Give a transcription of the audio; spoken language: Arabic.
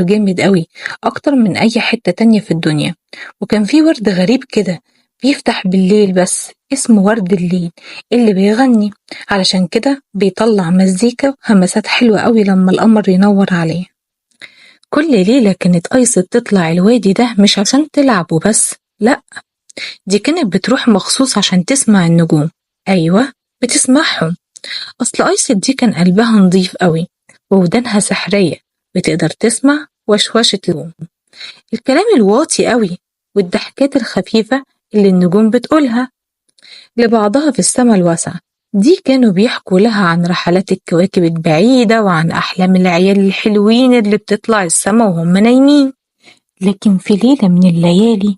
جامد قوي، أكتر من أي حتة تانية في الدنيا. وكان في ورد غريب كده بيفتح بالليل، بس اسمه ورد الليل اللي بيغني، علشان كده بيطلع مزيكا وهمسات حلوة قوي لما القمر ينور عليه. كل ليلة كانت أيسة تطلع الوادي ده مش عشان تلعب وبس، لأ، دي كانت بتروح مخصوص عشان تسمع النجوم. أيوة، بتسمعهم. أصل أيسة دي كان قلبها نضيف قوي، وودانها سحرية، بتقدر تسمع وشوشة النجوم، الكلام الواطي قوي، والضحكات الخفيفة اللي النجوم بتقولها لبعضها في السما الواسعة. دي كانوا بيحكوا لها عن رحلات الكواكب البعيدة وعن أحلام العيال الحلوين اللي بتطلع السما وهم نايمين. لكن في ليلة من الليالي